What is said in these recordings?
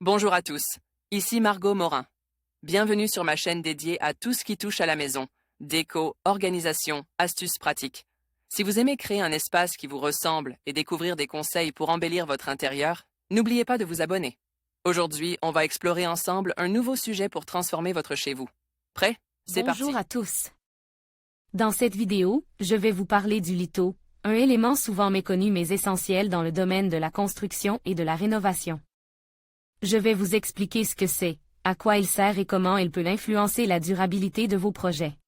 Bonjour à tous, ici Margot Morin. Bienvenue sur ma chaîne dédiée à tout ce qui touche à la maison, déco, organisation, astuces pratiques. Si vous aimez créer un espace qui vous ressemble et découvrir des conseils pour embellir votre intérieur, n'oubliez pas de vous abonner. Aujourd'hui, on va explorer ensemble un nouveau sujet pour transformer votre chez vous. Prêt? C'est parti. Bonjour à tous. Dans cette vidéo, je vais vous parler du litho, un élément souvent méconnu mais essentiel dans le domaine de la construction et de la rénovation. Je vais vous expliquer ce que c'est, à quoi il sert et comment il peut influencer la durabilité de vos projets.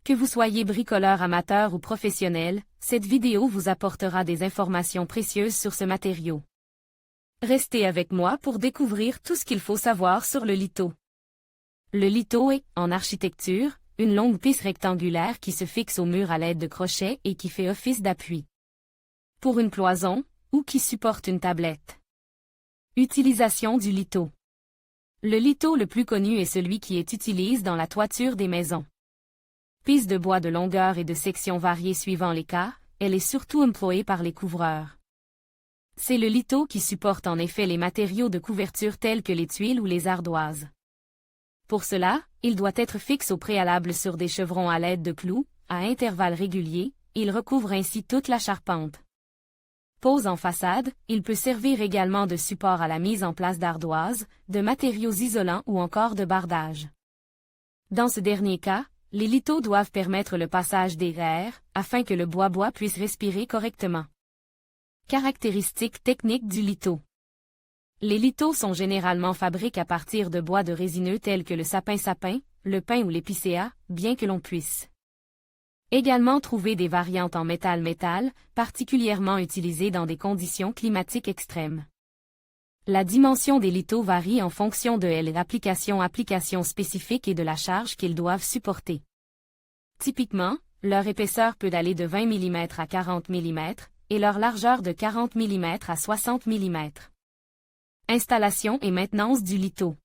Que vous soyez bricoleur amateur ou professionnel, cette vidéo vous apportera des informations précieuses sur ce matériau. Restez avec moi pour découvrir tout ce qu'il faut savoir sur le litho. Le litho est, en architecture, une longue piste rectangulaire qui se fixe au mur à l'aide de crochets et qui fait office d'appui pour une cloison, ou qui supporte une tablette. Utilisation du litho. Le litho le plus connu est celui qui est utilisé dans la toiture des maisons. Piste de bois de longueur et de sections variées suivant les cas, elle est surtout employée par les couvreurs. C'est le litho qui supporte en effet les matériaux de couverture tels que les tuiles ou les ardoises. Pour cela, il doit être fixe au préalable sur des chevrons à l'aide de clous, à intervalles réguliers, il recouvre ainsi toute la charpente. Pose en façade, il peut servir également de support à la mise en place d'ardoises, de matériaux isolants ou encore de bardage. Dans ce dernier cas, les lithos doivent permettre le passage des airs, afin que le bois puisse respirer correctement. Caractéristiques techniques du litho. Les lithos sont généralement fabriqués à partir de bois de résineux tels que le sapin, le pin ou l'épicéa, bien que l'on puisse également trouver des variantes en métal, particulièrement utilisées dans des conditions climatiques extrêmes. La dimension des lithos varie en fonction de l'application spécifique et de la charge qu'ils doivent supporter. Typiquement, leur épaisseur peut aller de 20 mm à 40 mm, et leur largeur de 40 mm à 60 mm. Installation et maintenance du litho.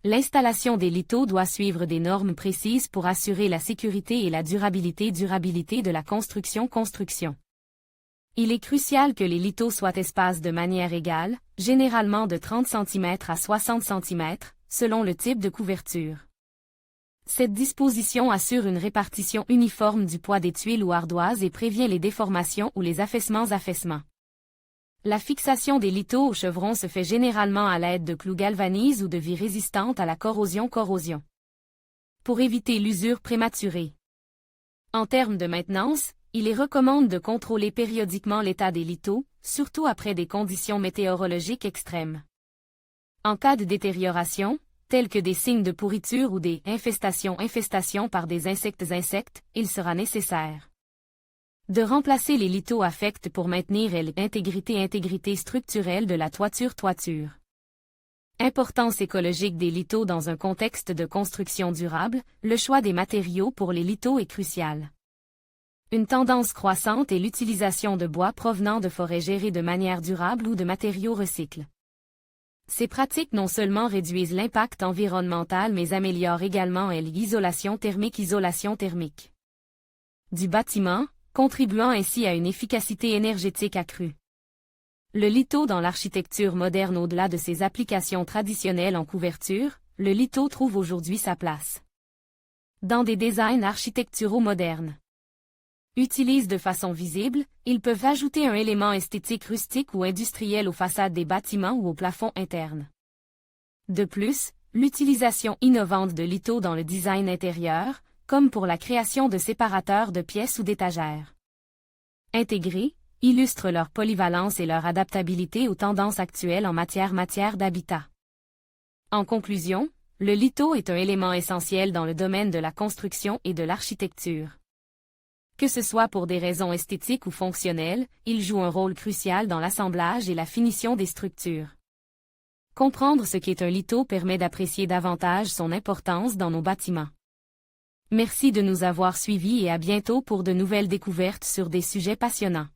L'installation des lithos doit suivre des normes précises pour assurer la sécurité et la durabilité de la construction. Il est crucial que les lithos soient espacés de manière égale, généralement de 30 cm à 60 cm, selon le type de couverture. Cette disposition assure une répartition uniforme du poids des tuiles ou ardoises et prévient les déformations ou les affaissements. La fixation des lithos au chevron se fait généralement à l'aide de clous galvanises ou de vis résistantes à la corrosion. Pour éviter l'usure prématurée. En termes de maintenance, il est recommandé de contrôler périodiquement l'état des lithos, surtout après des conditions météorologiques extrêmes. En cas de détérioration, tels que des signes de pourriture ou des infestations par des insectes, il sera nécessaire de remplacer les lithos affects pour maintenir l'intégrité structurelle de la toiture. Importance écologique des lithos dans un contexte de construction durable, le choix des matériaux pour les lithos est crucial. Une tendance croissante est l'utilisation de bois provenant de forêts gérées de manière durable ou de matériaux recyclés. Ces pratiques non seulement réduisent l'impact environnemental mais améliorent également l'isolation thermique du bâtiment, contribuant ainsi à une efficacité énergétique accrue. Le litho dans l'architecture moderne. Au-delà de ses applications traditionnelles en couverture, le litho trouve aujourd'hui sa place dans des designs architecturaux modernes. Utilisés de façon visible, ils peuvent ajouter un élément esthétique rustique ou industriel aux façades des bâtiments ou aux plafonds internes. De plus, l'utilisation innovante de litho dans le design intérieur, comme pour la création de séparateurs de pièces ou d'étagères intégrées, illustre leur polyvalence et leur adaptabilité aux tendances actuelles en matière d'habitat. En conclusion, le litho est un élément essentiel dans le domaine de la construction et de l'architecture. Que ce soit pour des raisons esthétiques ou fonctionnelles, il joue un rôle crucial dans l'assemblage et la finition des structures. Comprendre ce qu'est un litho permet d'apprécier davantage son importance dans nos bâtiments. Merci de nous avoir suivis et à bientôt pour de nouvelles découvertes sur des sujets passionnants.